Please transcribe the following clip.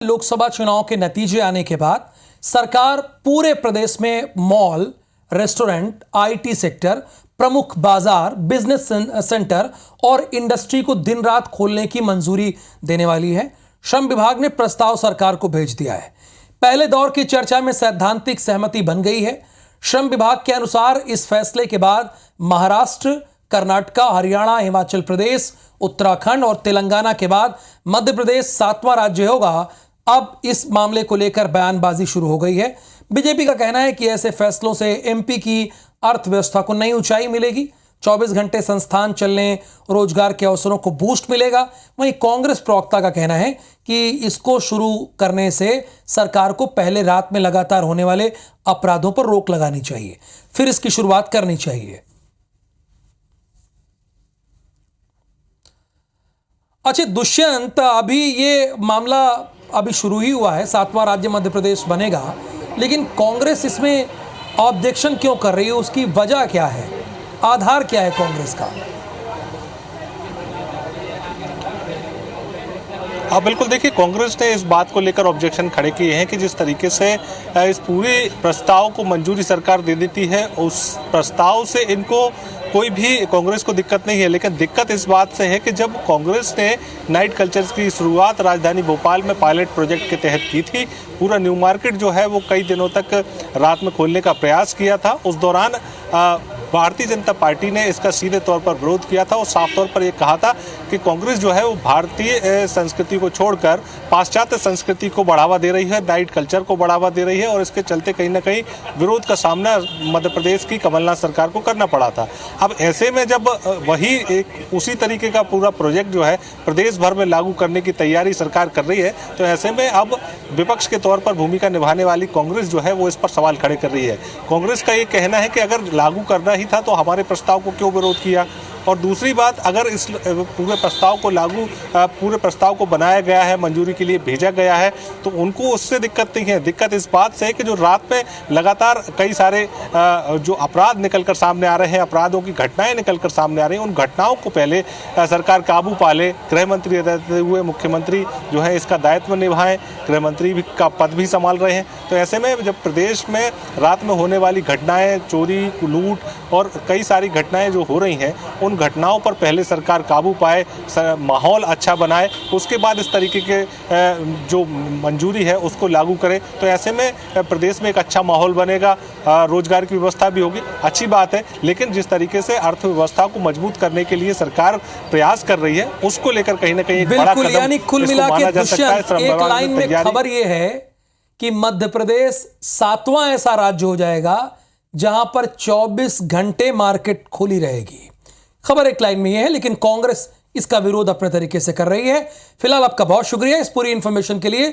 लोकसभा चुनाव के नतीजे आने के बाद सरकार पूरे प्रदेश में मॉल, रेस्टोरेंट, आईटी सेक्टर, प्रमुख बाजार, बिजनेस सेंटर और इंडस्ट्री को दिन रात खोलने की मंजूरी देने वाली है। श्रम विभाग ने प्रस्ताव सरकार को भेज दिया है। पहले दौर की चर्चा में सैद्धांतिक सहमति बन गई है। श्रम विभाग के अनुसार इस फैसले के बाद महाराष्ट्र, कर्नाटक, हरियाणा, हिमाचल प्रदेश, उत्तराखंड और तेलंगाना के बाद मध्य प्रदेश 7वां राज्य होगा। अब इस मामले को लेकर बयानबाजी शुरू हो गई है। बीजेपी का कहना है कि ऐसे फैसलों से एमपी की अर्थव्यवस्था को नई ऊंचाई मिलेगी। 24 घंटे संस्थान चलने, रोजगार के अवसरों को बूस्ट मिलेगा। वहीं कांग्रेस प्रवक्ता का कहना है कि इसको शुरू करने से सरकार को पहले रात में लगातार होने वाले अपराधों पर रोक लगानी चाहिए, फिर इसकी शुरुआत करनी चाहिए। अच्छा दुष्यंत, अभी ये मामला अभी शुरू ही हुआ है, 7वां राज्य मध्य प्रदेश बनेगा, लेकिन कांग्रेस इसमें ऑब्जेक्शन क्यों कर रही है? उसकी वजह क्या है, आधार क्या है कांग्रेस का? हाँ बिल्कुल, देखिए कांग्रेस ने इस बात को लेकर ऑब्जेक्शन खड़े किए हैं कि जिस तरीके से इस पूरे प्रस्ताव को मंजूरी सरकार दे देती है, उस प्रस्ताव से इनको कोई भी कांग्रेस को दिक्कत नहीं है। लेकिन दिक्कत इस बात से है कि जब कांग्रेस ने नाइट कल्चर की शुरुआत राजधानी भोपाल में पायलट प्रोजेक्ट के तहत की थी, पूरा न्यू मार्केट जो है वो कई दिनों तक रात में खोलने का प्रयास किया था। उस दौरान भारतीय जनता पार्टी ने इसका सीधे तौर पर विरोध किया था और साफ तौर पर ये कहा था कि कांग्रेस जो है वो भारतीय संस्कृति को छोड़कर पाश्चात्य संस्कृति को बढ़ावा दे रही है, नाइट कल्चर को बढ़ावा दे रही है, और इसके चलते कहीं ना कहीं विरोध का सामना मध्य प्रदेश की कमलनाथ सरकार को करना पड़ा था। अब ऐसे में जब वही एक उसी तरीके का पूरा प्रोजेक्ट जो है प्रदेश भर में लागू करने की तैयारी सरकार कर रही है, तो ऐसे में अब विपक्ष के तौर पर भूमिका निभाने वाली कांग्रेस जो है वो इस पर सवाल खड़े कर रही है। कांग्रेस का ये कहना है कि अगर लागू करना ही था तो हमारे प्रस्ताव को क्यों विरोध किया, और दूसरी बात, अगर इस पूरे प्रस्ताव को बनाया गया है, मंजूरी के लिए भेजा गया है, तो उनको उससे दिक्कत नहीं है। दिक्कत इस बात से है कि जो रात में लगातार कई सारे जो अपराध निकलकर सामने आ रहे हैं, अपराधों की घटनाएं निकलकर सामने आ रही हैं, उन घटनाओं को पहले सरकार काबू पा ले। गृह मंत्री रहते हुए मुख्यमंत्री जो है इसका दायित्व निभाएं, गृह मंत्री भी का पद भी संभाल रहे हैं। तो ऐसे में जब प्रदेश में रात में होने वाली घटनाएं, चोरी, लूट और कई सारी घटनाएं जो हो रही हैं, उन घटनाओं पर पहले सरकार काबू पाए, माहौल अच्छा बनाए, उसके बाद इस तरीके के जो मंजूरी है उसको लागू करे, तो ऐसे में प्रदेश में एक अच्छा माहौल बनेगा, रोजगार की व्यवस्था भी होगी। अच्छी बात है, लेकिन जिस तरीके से अर्थव्यवस्था को मजबूत करने के लिए सरकार प्रयास कर रही है, उसको लेकर कहीं ना कहीं एक बड़ा कदम यानी कुल मिला के दुष्यंत, एक लाइन में खबर यह है कि मध्य प्रदेश 7वां ऐसा राज्य हो जाएगा जहां पर 24 घंटे मार्केट खुली रहेगी। खबर एक लाइन में यह है, लेकिन कांग्रेस इसका विरोध अपने तरीके से कर रही है। फिलहाल आपका बहुत शुक्रिया इस पूरी इंफॉर्मेशन के लिए।